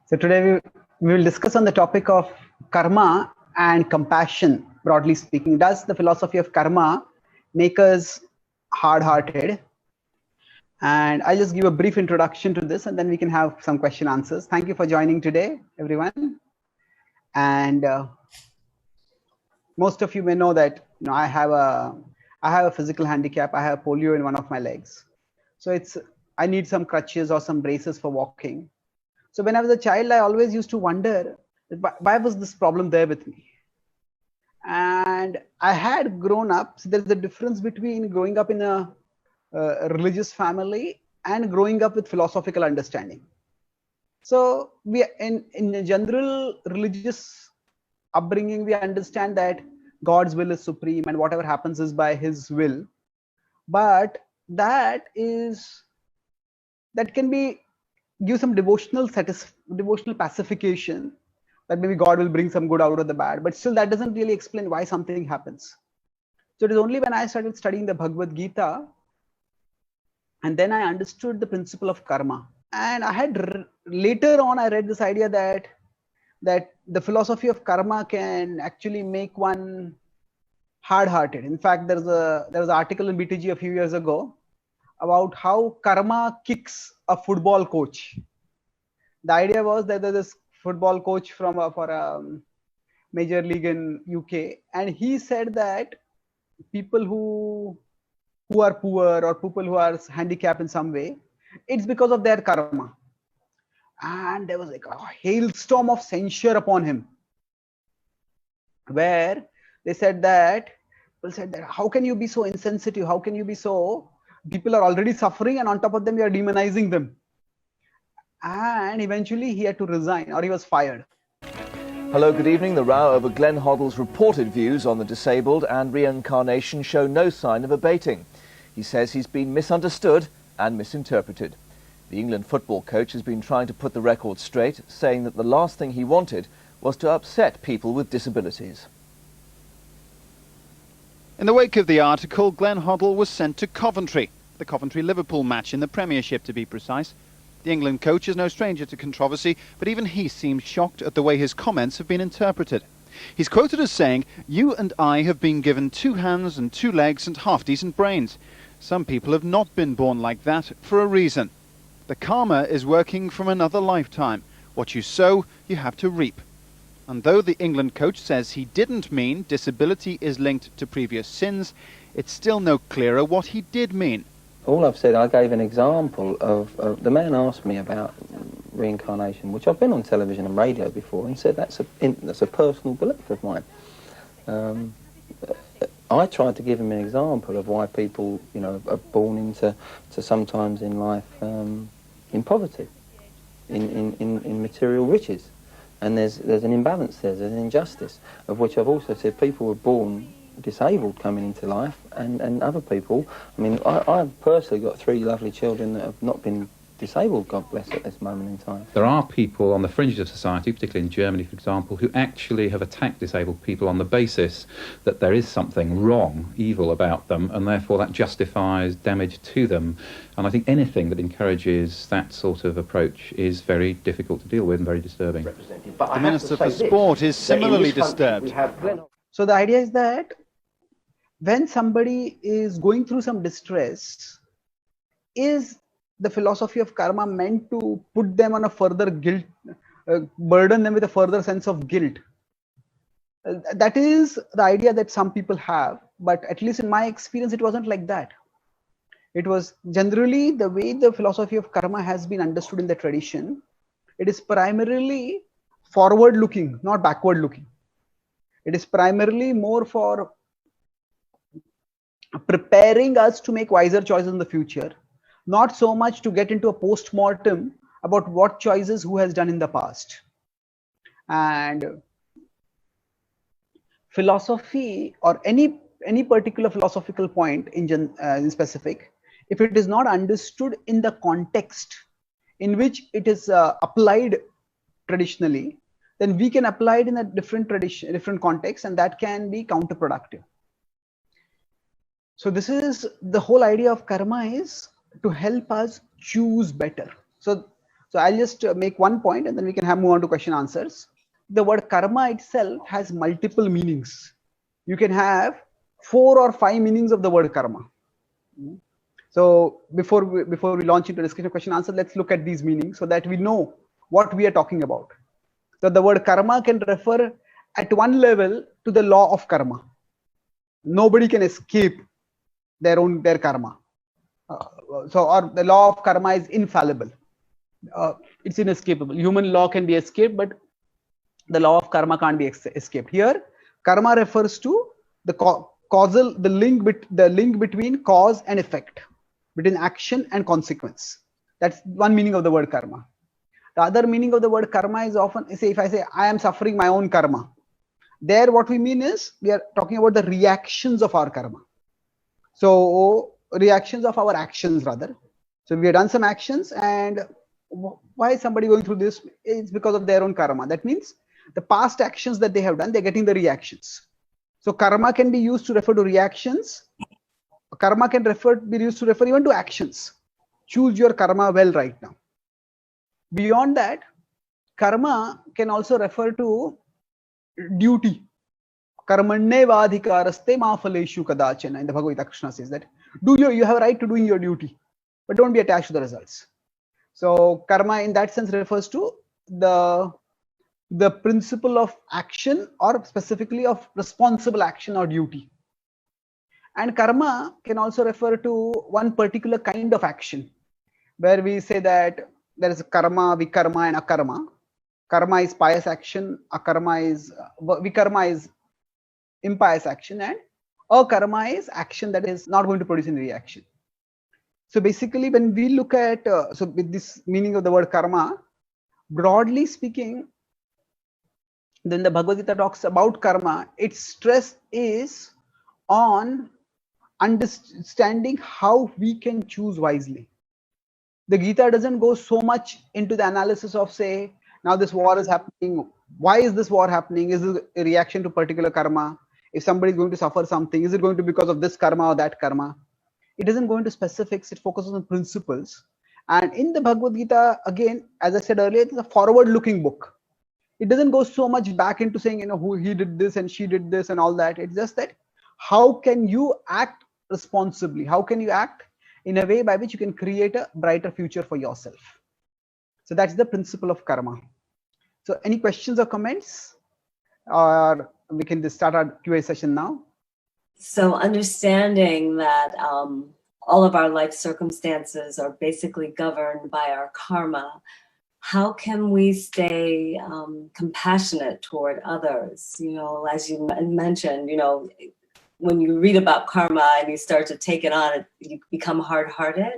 So today we will discuss on the topic of karma and compassion, broadly speaking. Does the philosophy of karma make us hard-hearted? And I'll just give a brief introduction to this and then we can have some question answers. Thank you for joining today, everyone. And most of you may know that I have a physical handicap. I have polio in one of my legs. So I need some crutches or some braces for walking. So when I was a child, I always used to wonder, why was this problem there with me? And I had grown up. So there's a difference between growing up in a religious family and growing up with philosophical understanding. So we, in a general religious upbringing, we understand that God's will is supreme and whatever happens is by His will. But that can be give some devotional pacification, that maybe God will bring some good out of the bad, but still that doesn't really explain why something happens. So it is only when I started studying the Bhagavad Gita and then I understood the principle of karma. And I had later on I read this idea that the philosophy of karma can actually make one hard-hearted. In fact, there was an article in BTG a few years ago about how karma kicks a football coach. The idea was that there's this football coach for a major league in UK, and he said that people who are poor or people who are handicapped in some way, it's because of their karma. And there was like a hailstorm of censure upon him, where they said that how can you be so insensitive? How can you be so? People are already suffering, and on top of them, you are demonizing them. And eventually, he had to resign, or he was fired. Hello, good evening. The row over Glenn Hoddle's reported views on the disabled and reincarnation show no sign of abating. He says he's been misunderstood and misinterpreted. The England football coach has been trying to put the record straight, saying that the last thing he wanted was to upset people with disabilities. In the wake of the article, Glenn Hoddle was sent to Coventry, the Coventry-Liverpool match in the Premiership to be precise. The England coach is no stranger to controversy, but even he seems shocked at the way his comments have been interpreted. He's quoted as saying, "You and I have been given 2 hands and 2 legs and half-decent brains. Some people have not been born like that for a reason. The karma is working from another lifetime. What you sow, you have to reap." And though the England coach says he didn't mean disability is linked to previous sins, it's still no clearer what he did mean. All I've said, I gave an example of the man asked me about reincarnation, which I've been on television and radio before, and said that's a personal belief of mine. I tried to give him an example of why people, are born into sometimes in life in poverty, in material riches. And there's an imbalance there's an injustice, of which I've also said people were born disabled coming into life, and other people, I've personally got 3 lovely children that have not been disabled, God bless, at this moment in time. There are people on the fringes of society, particularly in Germany, for example, who actually have attacked disabled people on the basis that there is something wrong, evil about them, and therefore that justifies damage to them. And I think anything that encourages that sort of approach is very difficult to deal with and very disturbing. The Minister for Sport is similarly disturbed. So the idea is that when somebody is going through some distress, is the philosophy of karma meant to put them on a further guilt, burden them with a further sense of guilt? That is the idea that some people have, but at least in my experience, it wasn't like that. It was generally the way the philosophy of karma has been understood in the tradition. It is primarily forward-looking, not backward-looking. It is primarily more for preparing us to make wiser choices in the future, not so much to get into a post-mortem about what choices who has done in the past. And philosophy, or any particular philosophical point in specific, if it is not understood in the context in which it is applied traditionally, then we can apply it in a different context, and that can be counterproductive. So this is the whole idea of karma, is to help us choose better. So So I'll just make one point and then we can move on to question answers. The word karma itself has multiple meanings. You can have 4 or 5 meanings of the word karma. So before we launch into discussion question answer, let's look at these meanings so that we know what we are talking about. So the word karma can refer at one level to the law of karma. Nobody can escape their karma. Or the law of karma is infallible. It's inescapable. Human law can be escaped, but the law of karma can't be escaped. Here, karma refers to the link between cause and effect, between action and consequence. That's one meaning of the word karma. The other meaning of the word karma is often, if I say I am suffering my own karma, there what we mean is we are talking about the reactions of our karma. So reactions of our actions rather. So we have done some actions, and why is somebody going through this? It's because of their own karma. That means the past actions that they have done, they're getting the reactions. So karma can be used to refer to reactions. Karma can be used to refer even to actions. Choose your karma well right now. Beyond that, karma can also refer to duty. Karmanyevadhikaraste ma phaleshu kadachana. In the Bhagavad Gita, Krishna says that you have a right to doing your duty, but don't be attached to the results. So karma in that sense refers to the principle of action, or specifically of responsible action or duty. And karma can also refer to one particular kind of action, where we say that there is karma, vikarma and akarma. Karma is pious action, vikarma is impious action, and akarma is action that is not going to produce any reaction. So basically, when we look at, with this meaning of the word karma, broadly speaking, then the Bhagavad Gita talks about karma. Its stress is on understanding how we can choose wisely. The Gita doesn't go so much into the analysis of, say, now this war is happening. Why is this war happening? Is it a reaction to particular karma? If somebody is going to suffer something, is it going to be because of this karma or that karma? It doesn't go into specifics. It focuses on principles. And in the Bhagavad Gita, again, as I said earlier, it's a forward-looking book. It doesn't go so much back into saying, who he did this and she did this and all that. It's just that how can you act responsibly? How can you act in a way by which you can create a brighter future for yourself? So that's the principle of karma. So any questions or comments? Or we can just start our QA session now. So understanding that all of our life circumstances are basically governed by our karma, how can we stay compassionate toward others? As you mentioned, when you read about karma and you start to take it on, you become hard-hearted.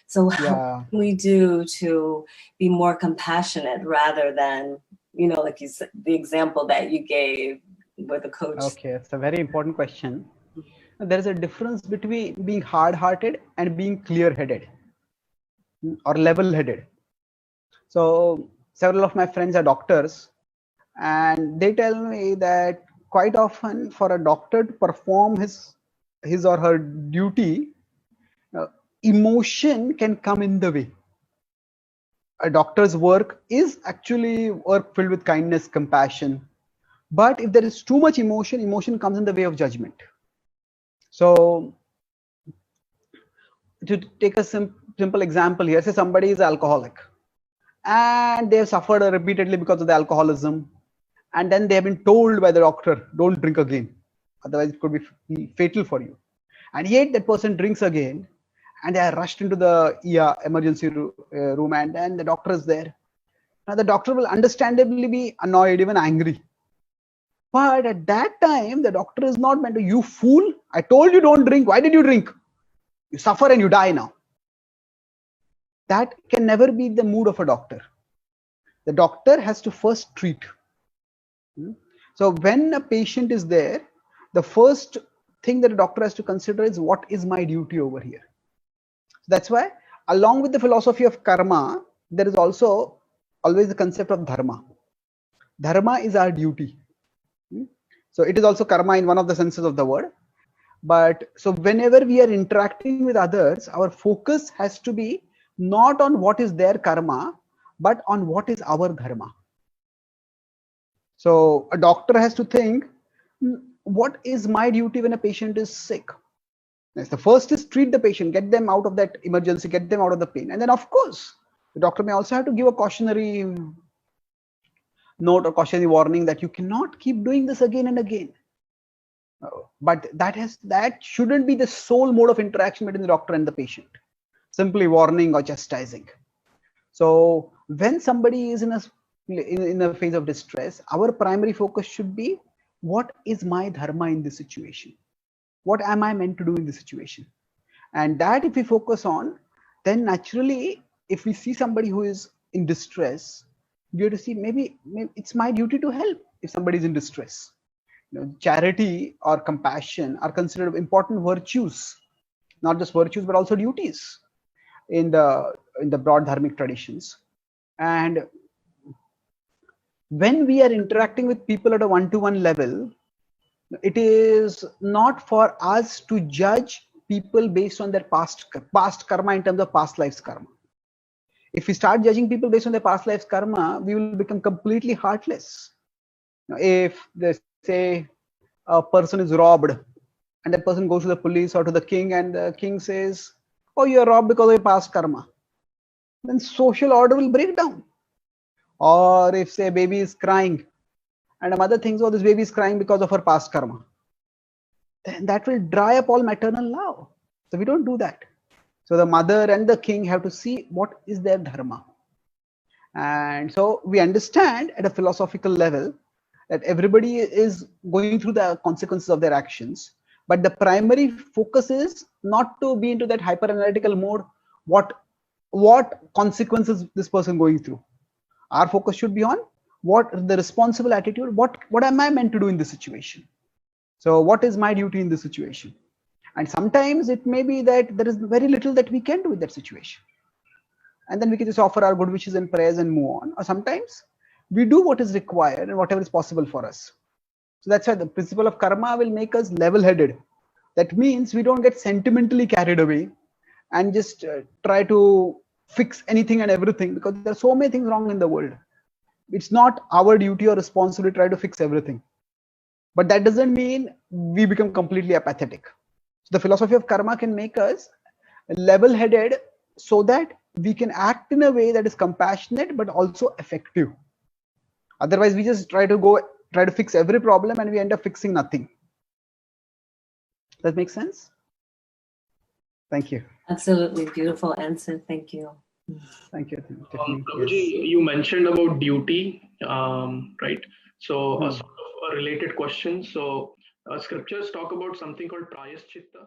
So how can we do to be more compassionate rather than, like you said, the example that you gave with the coach? Okay, it's a very important question. There is a difference between being hard-hearted and being clear-headed or level-headed. So several of my friends are doctors, and they tell me that quite often for a doctor to perform his or her duty, emotion can come in the way. A doctor's work is actually work filled with kindness, compassion. But if there is too much emotion comes in the way of judgment. So to take a simple example here, say somebody is alcoholic and they have suffered repeatedly because of the alcoholism, and then they have been told by the doctor, don't drink again, otherwise it could be fatal for you. And yet that person drinks again, and they are rushed into the emergency room, and then the doctor is there. Now the doctor will understandably be annoyed, even angry. But at that time, the doctor is not meant to, you fool, I told you don't drink, why did you drink? You suffer and you die now. That can never be the mood of a doctor. The doctor has to first treat. So when a patient is there, the first thing that a doctor has to consider is, what is my duty over here? That's why, along with the philosophy of karma, there is also always the concept of dharma. Dharma is our duty. So it is also karma in one of the senses of the word. But so whenever we are interacting with others, our focus has to be not on what is their karma, but on what is our dharma. So a doctor has to think, what is my duty when a patient is sick? Yes, the first is treat the patient, get them out of that emergency, get them out of the pain. And then of course, the doctor may also have to give a cautionary note or cautionary warning that you cannot keep doing this again and again. But that shouldn't be the sole mode of interaction between the doctor and the patient, simply warning or chastising. So when somebody is in a phase of distress, our primary focus should be, what is my dharma in this situation? What am I meant to do in this situation? And that if we focus on, then naturally, if we see somebody who is in distress, we have to see, maybe it's my duty to help if somebody is in distress. Charity or compassion are considered important virtues, not just virtues, but also duties in the broad dharmic traditions. And when we are interacting with people at a one-to-one level, it is not for us to judge people based on their past karma in terms of past lives karma. If we start judging people based on their past lives karma, we will become completely heartless. If they say a person is robbed and the person goes to the police or to the king and the king says, oh, you are robbed because of your past karma, then social order will break down. Or if say a baby is crying and a mother thinks, oh, this baby is crying because of her past karma, then that will dry up all maternal love. So we don't do that. So the mother and the king have to see what is their dharma. And so we understand at a philosophical level that everybody is going through the consequences of their actions, but the primary focus is not to be into that hyper analytical mode. What consequences this person going through? Our focus should be on what the responsible attitude, what am I meant to do in this situation? So what is my duty in this situation? And sometimes it may be that there is very little that we can do with that situation, and then we can just offer our good wishes and prayers and move on. Or sometimes we do what is required and whatever is possible for us. So that's why the principle of karma will make us level-headed. That means we don't get sentimentally carried away and just try to fix anything and everything, because there are so many things wrong in the world. It's not our duty or responsibility to try to fix everything. But that doesn't mean we become completely apathetic. So the philosophy of karma can make us level-headed so that we can act in a way that is compassionate but also effective. Otherwise, we just try to fix every problem and we end up fixing nothing. Does that make sense? Thank you. Absolutely beautiful answer. Thank you. Thank you. Prabhuji, you mentioned about duty, right? So a sort of a related question. So scriptures talk about something called prayaschitta.